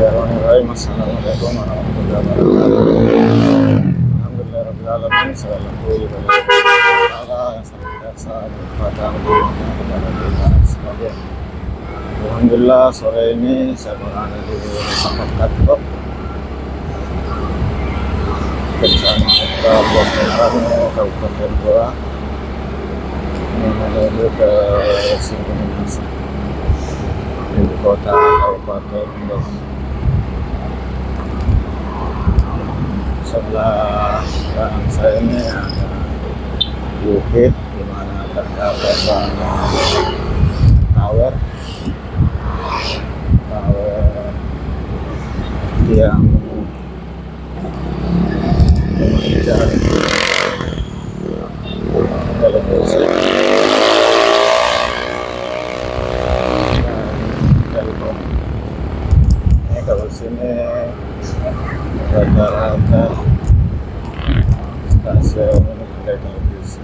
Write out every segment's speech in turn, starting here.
Bismillahirrahmanirrahim. Assalamualaikum warahmatullahi wabarakatuh. Alhamdulillahirrahmanirrahim. Salam yang senantiasa kepada kita sekalian. Alhamdulillah sore ini saya berada di Sampang Katok, Kecamatan Kabupaten Goa, menuju ke Singgunasa, ibu kota Kabupaten Goa. Sebelah belakang saya ini ada bukit di mana terdapat tower yang memancar televisi dan telepon. Ini kalau sini rata-rata stasiun televisi.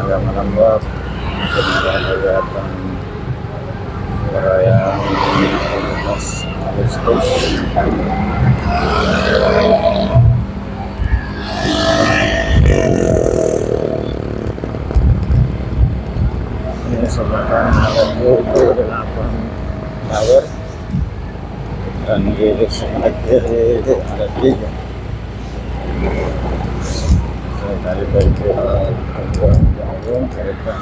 Agak melambat kegiatan perayaan 15 Agustus. Ini sebelah ada 28 tower dan di sebelah kiri ada 3. Dari bagian jauh kereta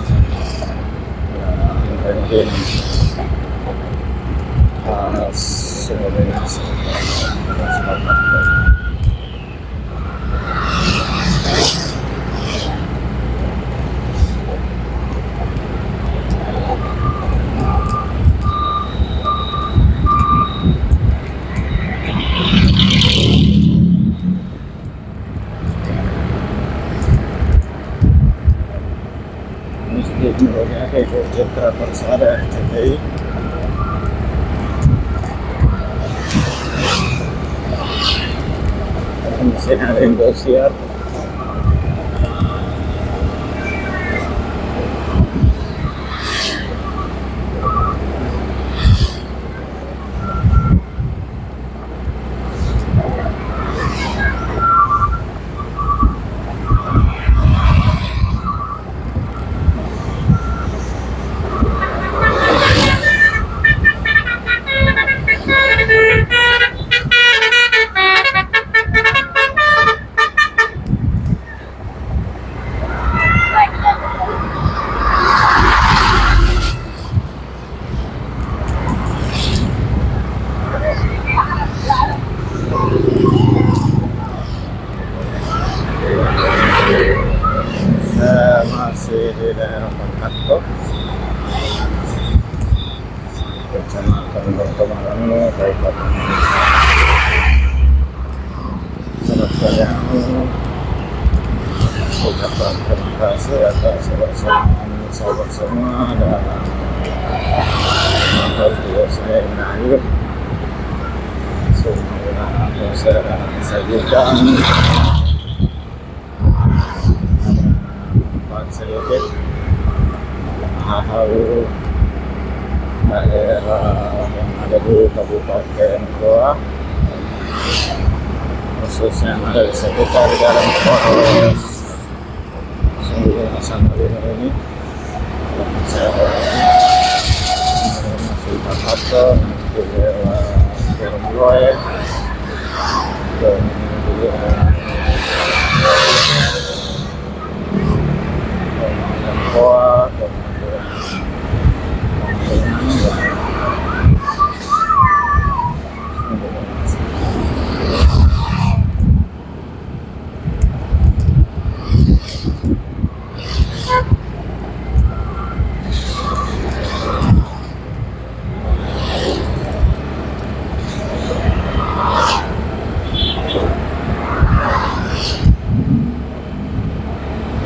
mungkin sebenarnya Jenderal Persada RCTI. Masih ada Indosiar. Masih di daerah Pangkatok, Kecamatan Berkemarang, Kabupaten Surabaya. Ucapan terima kasih atas sahabat semua dan video saya ini semua saya sajikan sedikit hal daerah yang ada di Kabupaten Goa, khususnya yang ada di sekitar Jalan Polres Singgunasa ini. Saya masih Kabupaten di daerah Surabaya dan Goa dan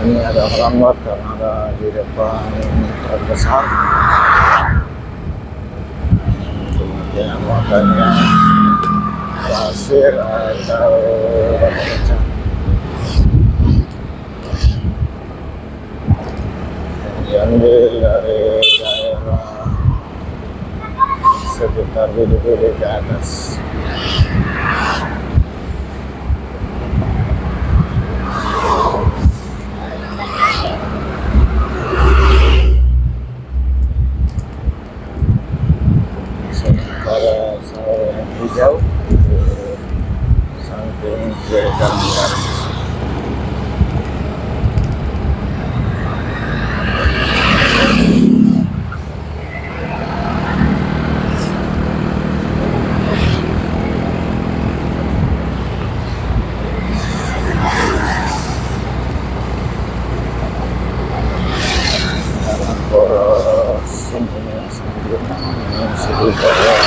ini ada lambat karena ada di depan terbesar, kemudian makanya pasir atau batu pecah. diambil dari daerah sekitar Bidi-Bidi ke atas. Sementara sawah yang hijau di samping kiri kanan garis. Poros ini sambil mengisi kantor.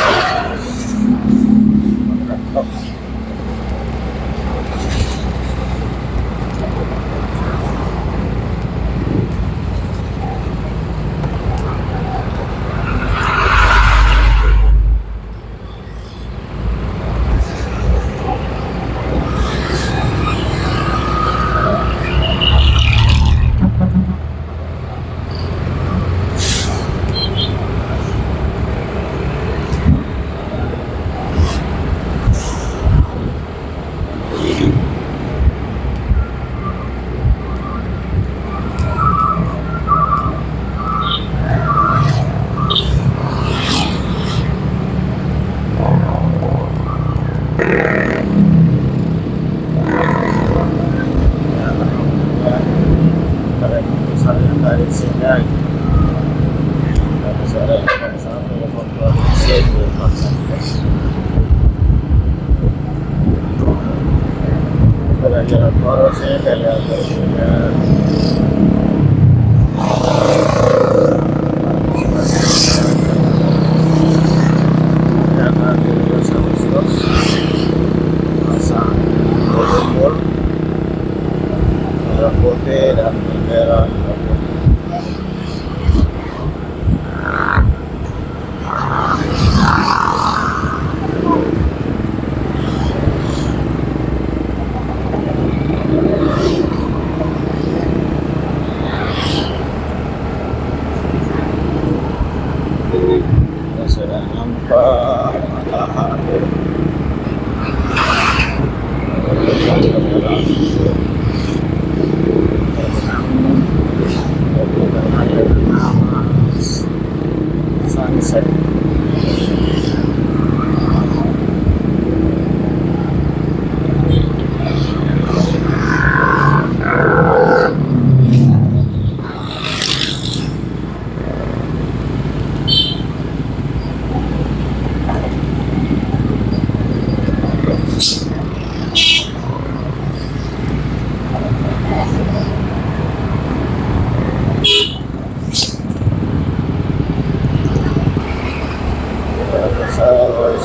Dari sini dari sana telepon produksi di Paksas. Kira-kira porosnya kayak apa? Yang ada di Agustus pasang protokol merah putih dan merah. Sudah nampak matahari. Sunset.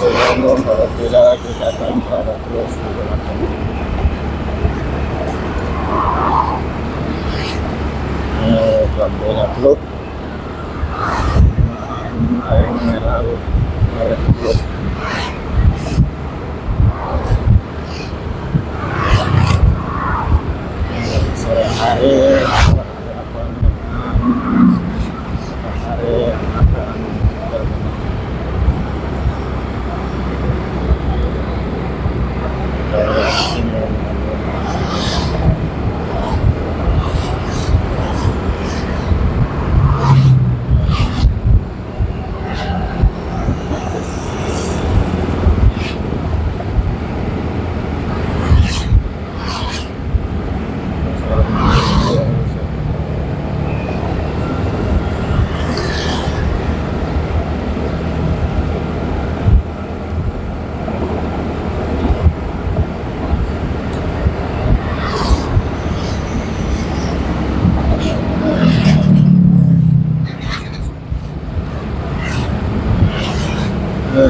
Sebelum apabila kita akan berada terus menggunakan pembela blok air mineral merek blok. Sore hari akan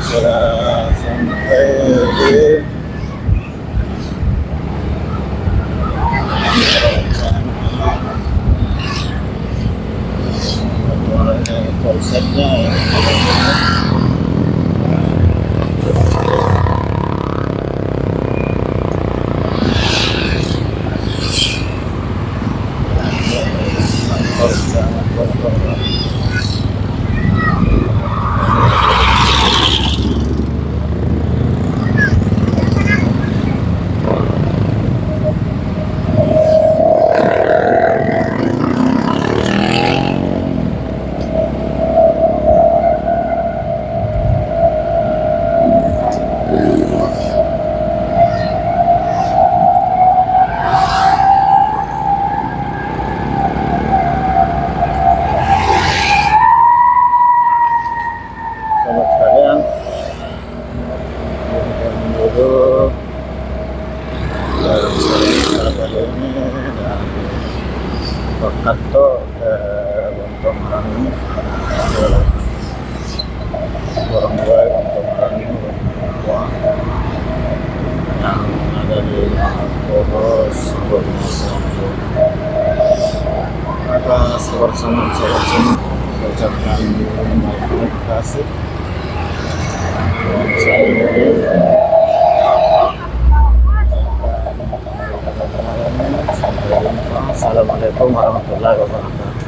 sudah sampai di konsepnya ya. Sangat Sahabat sekalian, kita menuju dalam wisata kali ini dan Purwokerto ke Bontong Rangi, Borong Buai, Bontong Rangi, Papua yang ada di Poros, maka bersama saya sini saya ucapkan terima kasih. Assalamualaikum warahmatullahi wabarakatuh.